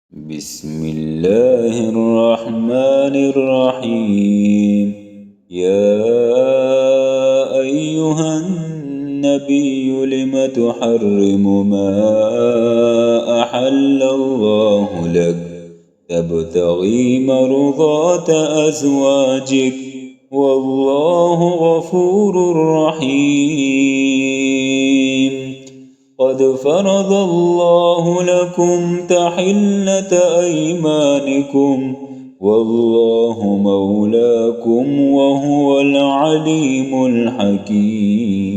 بسم الله الرحمن الرحيم. يا أيها النبي لم تحرم ما أحل الله لك تبتغي مرضات أزواجك والله غفور رحيم. قد فرض الله لكم تحلة أيمانكم والله مولاكم وهو العليم الحكيم.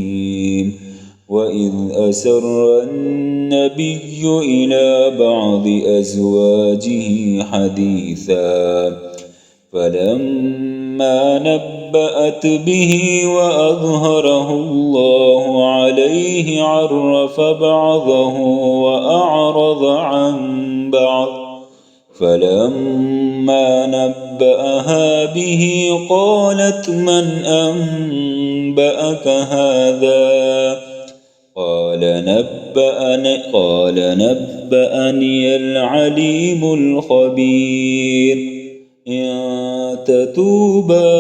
وإذ أسر النبي إلى بعض أزواجه حديثا فلما نبأت به وأظهره الله عليه عرف بعضه وأعرض عن بعض فلما نبأها به قالت من أنبأك هذا قال نبأني العليم الخبير. إن تتوبا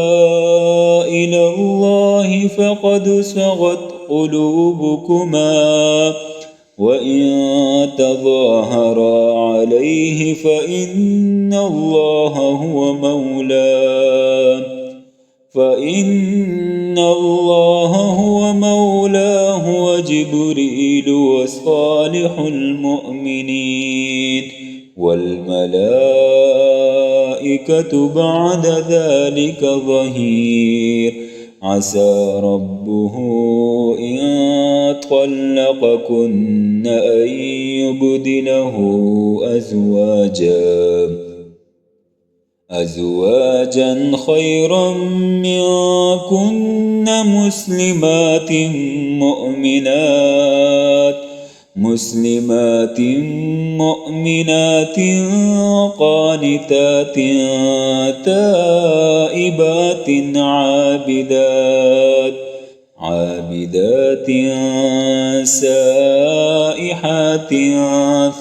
إلى الله فقد صغت قلوبكما وإن تظاهرا عليه فإن الله هو مولاه وجبريل وصالح المؤمنين والملائكة بعد ذلك ظهير. عسى ربه إن طلقكن أن يبدله أزواجا خيرا منكن مسلمات مؤمنات قانتات تائبات عابدات سائحات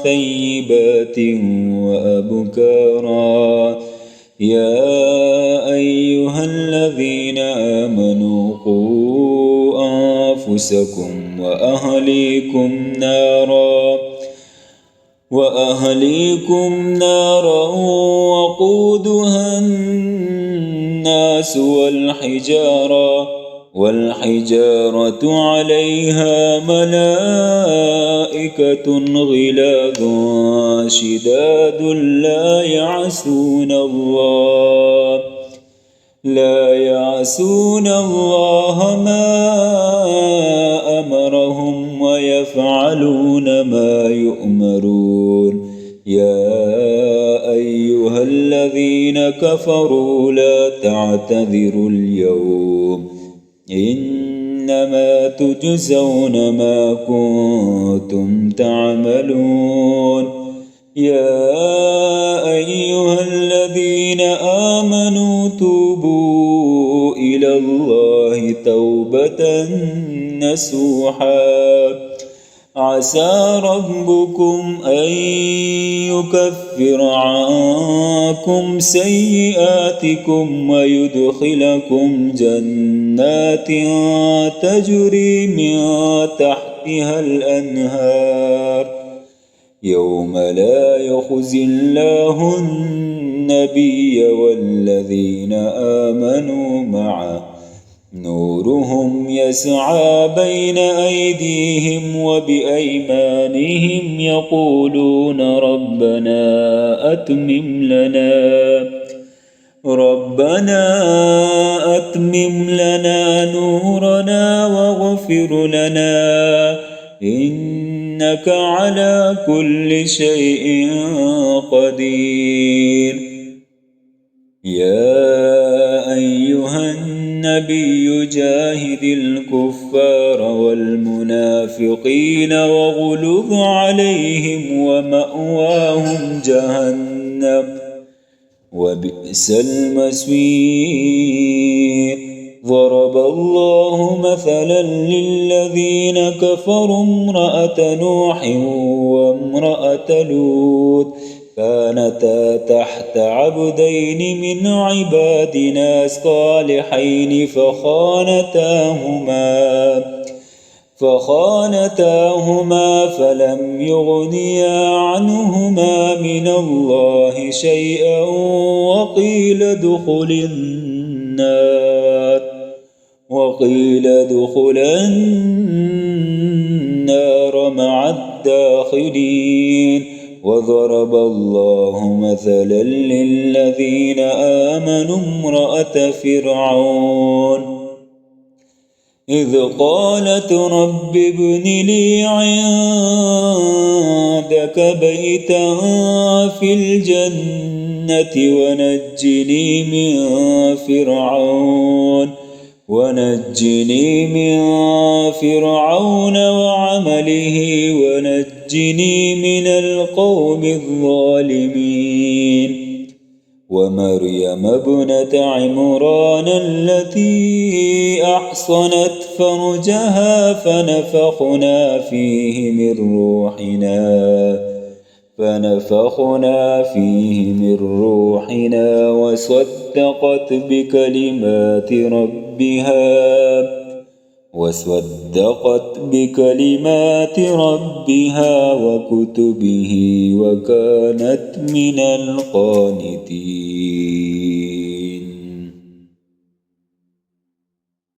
ثيبات وأبكارا. يا أيها الذين آمنوا قوا أنفسكم وأهليكم نارا وقودها الناس والحجارة عليها ملائكة غلاظ شداد لا يعصون الله ما أمرهم ويفعلون ما يؤمرون. يا أيها الذين كفروا لا تعتذروا اليوم إنما تجزون ما كنتم تعملون. يا أيها الذين آمنوا توبوا إلى الله توبة نصوحا عسى ربكم أن يكفر عنكم سيئاتكم ويدخلكم جنات تجري من تحتها الأنهار يوم لا يخزي الله النبي والذين آمنوا معه نورهم يسعى بين أيديهم وبأيمانهم يقولون ربنا أتمم لنا نورنا واغفر لنا إنك على كل شيء قدير. يا أيها النبي جاهد الكفار والمنافقين واغلظ عليهم ومأواهم جهنم وبئس المصير. ضرب الله مثلا للذين كفروا امرأة نوح وامرأة لوط كانتا تحت عبدين من عبادنا صالحين فخانتاهما فلم يغنيا عنهما من الله شيئا وقيل ادخلا النار مع الداخلين. وضرب الله مثلا للذين آمنوا امرأة فرعون إذ قالت رب ابن لي عندك بيتا في الجنة ونجني من فرعون وعمله ونجني من القوم الظالمين. ومريم ابنة عمران التي أحصنت فرجها فنفخنا فيه من روحنا وصدقت بكلمات ربها وكتبه وكانت من القانتين.